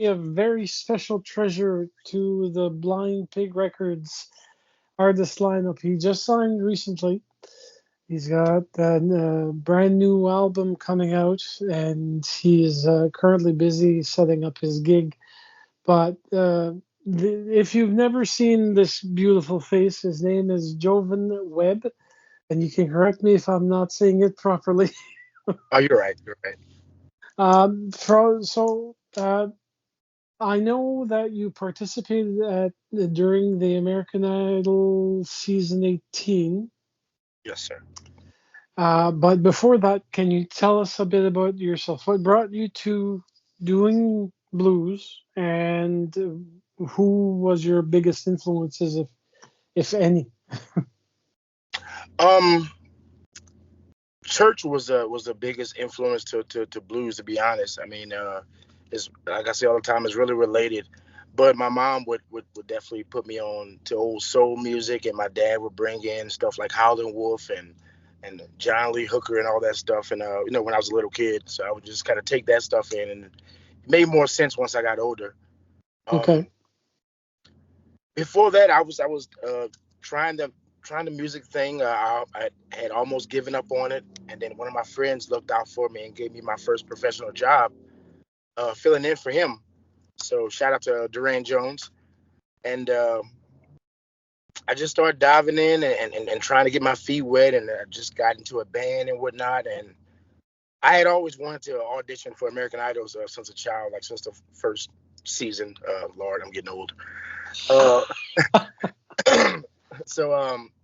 a very special treasure to the Blind Pig Records artist lineup. He just signed recently. He's got a brand new album coming out, and he is currently busy setting up his gig. But if you've never seen this beautiful face, his name is Jovin Webb, and you can correct me if I'm not saying it properly. Oh, you're right. You're right. So I know that you participated during the American Idol season 18. Yes, sir. But before that, can you tell us a bit about yourself? What brought you to doing blues, and who was your biggest influences, if any? Um, Church was the biggest influence to blues. To be honest, I mean, it's like I say all the time, it's really related. But my mom would definitely put me on to old soul music, and my dad would bring in stuff like Howlin' Wolf and John Lee Hooker and all that stuff. And when I was a little kid, so I would just kind of take that stuff in, and it made more sense once I got older. Okay. Um, Before that, I was trying the trying the music thing. I had almost given up on it, and then one of my friends looked out for me and gave me my first professional job, filling in for him. So shout out to Duran Jones, and I just started diving in and trying to get my feet wet, and I just got into a band and whatnot. And I had always wanted to audition for American Idols since a child, like since the first season. Lord, I'm getting old. Uh,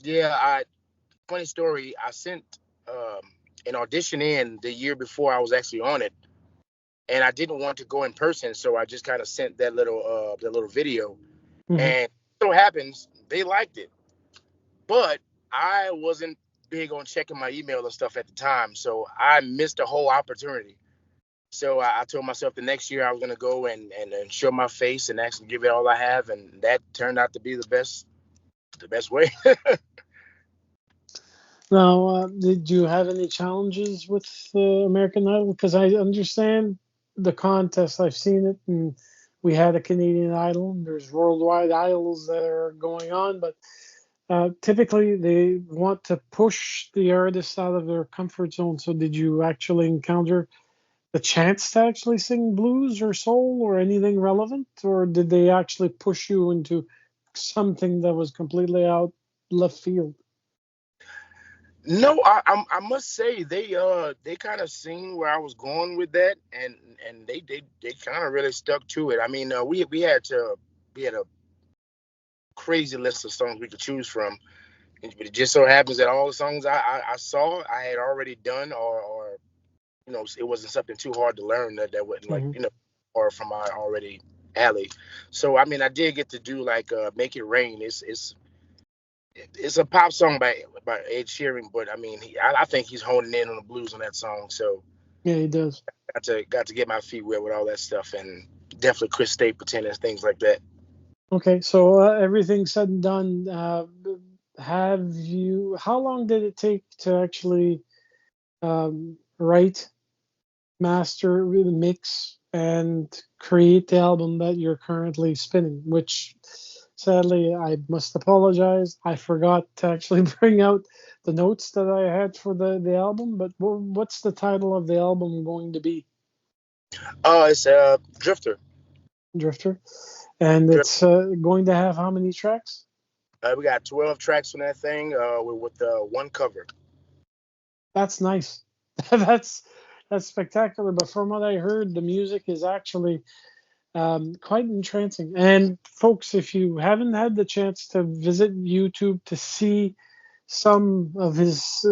yeah, I funny story. I sent um, an audition in the year before I was actually on it, and I didn't want to go in person, so I just kind of sent that little video, Hmm. and so happens they liked it, but I wasn't big on checking my email and stuff at the time, so I missed a whole opportunity. So I told myself the next year I was gonna go and show my face and actually give it all I have, and that turned out to be the best way. Now, did you have any challenges with American Idol? Because I understand the contest. I've seen it, and we had a Canadian Idol. And there's worldwide idols that are going on, but typically they want to push the artist out of their comfort zone. So, did you actually encounter the chance to actually sing blues or soul or anything relevant, or did they actually push you into something that was completely out left field? No, I must say they kind of seen where I was going with that, and they kind of really stuck to it. I mean, we had a crazy list of songs we could choose from, but it just so happens that all the songs I saw I had already done, or it wasn't something too hard to learn that wouldn't, like, Hmm. or from my already alley. So I mean, I did get to do like "Make It Rain." It's a pop song by Ed Sheeran, but I mean, I think he's honing in on the blues on that song. So Yeah, he does. got to get my feet wet with all that stuff, and definitely Chris Stapleton and things like that. Okay, so everything said and done, have you? How long did it take to actually write, master, really mix, and create the album that you're currently spinning? Which, sadly, I must apologize. I forgot to actually bring out the notes that I had for the album. But what's the title of the album going to be? It's Drifter. Drifter, and Drifter. it's going to have how many tracks? We got 12 tracks on that thing with one cover. That's nice. that's that's spectacular. But from what I heard, the music is actually quite entrancing. And folks, if you haven't had the chance to visit YouTube to see some of his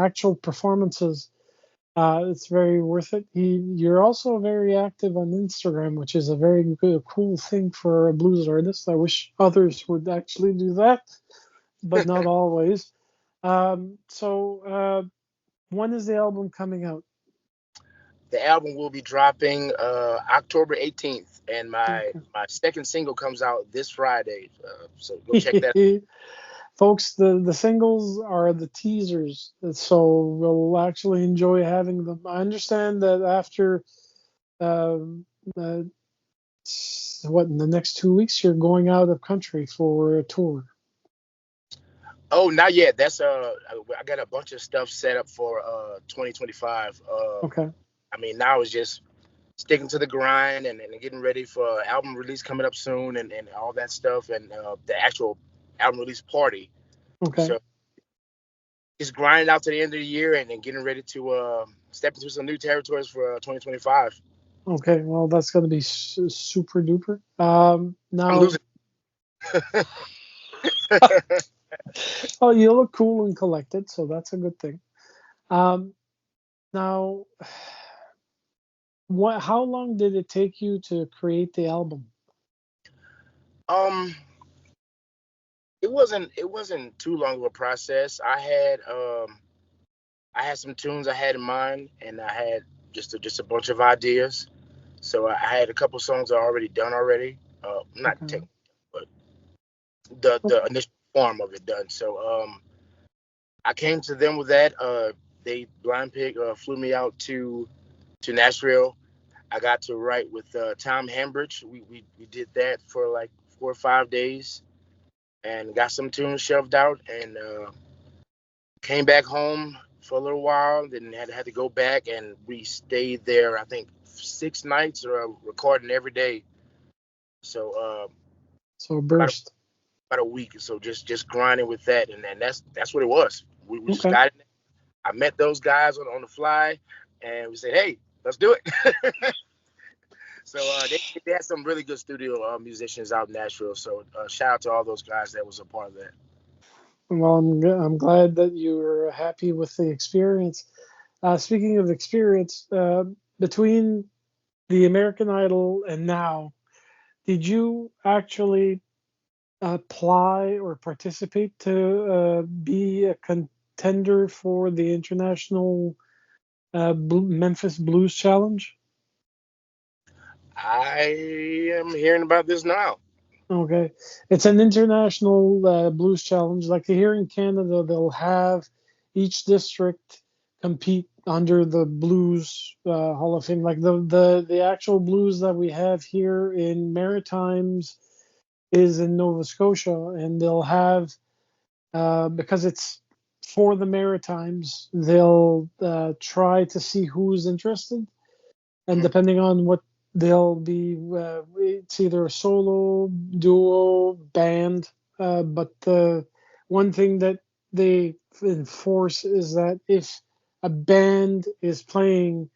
actual performances, it's very worth it. You're also very active on Instagram, which is a very good, cool thing for a blues artist. I wish others would actually do that, but not always. So, when is the album coming out? The album will be dropping October 18th, and my second single comes out this Friday. So go check that. Folks, the singles are the teasers, so we'll actually enjoy having them. I understand that after um, uh, what, in the next 2 weeks you're going out of country for a tour? Oh, not yet. That's I got a bunch of stuff set up for 2025. Okay. I mean, now it's just sticking to the grind and getting ready for album release coming up soon and all that stuff and the actual album release party. Okay. So just grinding out to the end of the year and getting ready to step into some new territories for 2025. Okay. Well, that's going to be super duper. I'm Now, losing. oh, you look cool and collected, so that's a good thing. Um, now, what? How long did it take you to create the album? um, it wasn't too long of a process. I had some tunes I had in mind, and I had just a bunch of ideas. So I had a couple songs already done already. Not Okay. technically, but the Okay. initial form of it done. So I came to them with that. They blind pig flew me out to Nashville. I got to write with Tom Hambridge. We did that for like 4 or 5 days and got some tunes shoved out and came back home for a little while. Then had to go back and we stayed there. I think 6 nights or recording every day. So So about a, burst. about a week. So just grinding with that, and then that's what it was. We just Okay. got it. I met those guys on the fly, and we said, "Hey, let's do it." So they had some really good studio musicians out in Nashville. So shout out to all those guys that was a part of that. Well, I'm glad that you were happy with the experience. Speaking of experience, between the American Idol and now, did you actually apply or participate to be a contender for the International Memphis Blues Challenge? I am hearing about this now. Okay, it's an international blues challenge. Like here in Canada, they'll have each district compete under the Blues Hall of Fame. Like the actual blues that we have here in Maritimes is in Nova Scotia, and they'll have because it's for the Maritimes, they'll try to see who's interested, and Mhm. depending on what they'll be, it's either a solo, duo, band. But the one thing that they enforce is that if a band is playing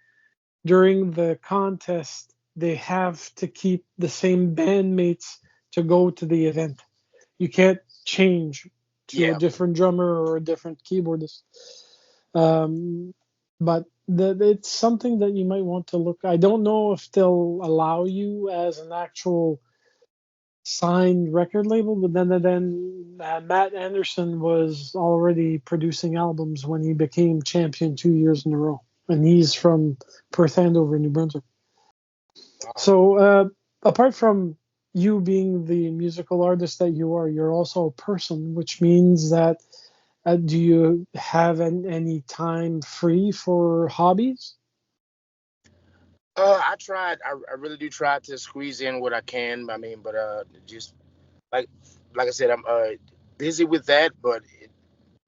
during the contest, they have to keep the same bandmates to go to the event. You can't change to a Yeah. different drummer or a different keyboardist. Um, but it's something that you might want to look. I don't know if they'll allow you as an actual signed record label, but then Matt Anderson was already producing albums when he became champion 2 years in a row, and he's from Perth Andover, New Brunswick. Wow. So apart from you being the musical artist that you are, you're also a person, which means that do you have any time free for hobbies? I tried. I really do try to squeeze in what I can. I mean, but just like like I said, I'm busy with that, but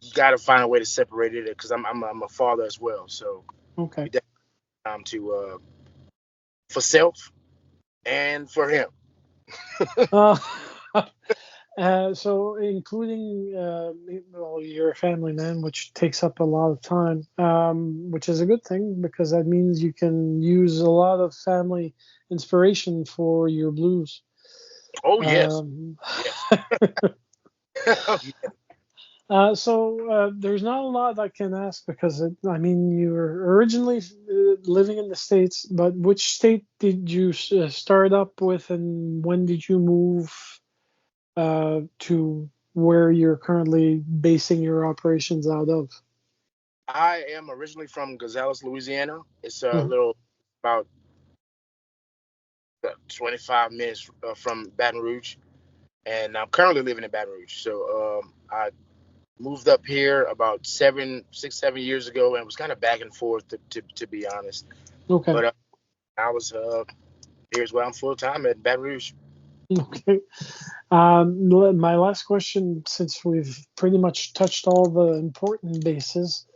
you got to find a way to separate it because I'm a father as well. So Okay. we definitely have time to for self and for him. Uh, so including, well, you're a family man, which takes up a lot of time, which is a good thing because that means you can use a lot of family inspiration for your blues. Oh yes, Um, yes. Oh, yeah. there's not a lot I can ask because I mean you were originally living in the States, but which state did you start up with, and when did you move to where you're currently basing your operations out of? I am originally from Gonzales, Louisiana. It's a Mhm. little about 25 minutes from Baton Rouge, and I'm currently living in Baton Rouge. So I moved up here about 7 years ago, and was kind of back and forth to be honest. Okay. But I was Here's where I'm full time at Baton Rouge. Okay. My last question, since we've pretty much touched all the important bases,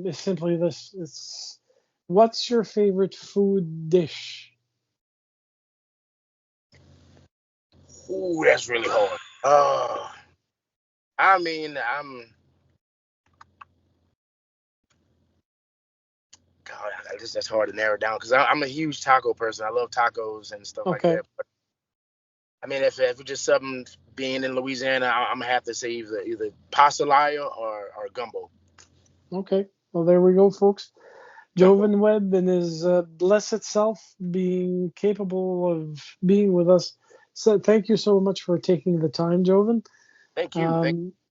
is simply this: it's what's your favorite food dish? Ooh, that's really hard. I mean, God, that's hard to narrow down because I'm a huge taco person. I love tacos and stuff like Okay. that. But I mean, if it's just something being in Louisiana, I'm gonna have to say either pastelaya or gumbo. Okay. Well, there we go, folks. Gumbo. Jovin Webb and his blessed self being capable of being with us. So thank you so much for taking the time, Jovin. Thank you. Um,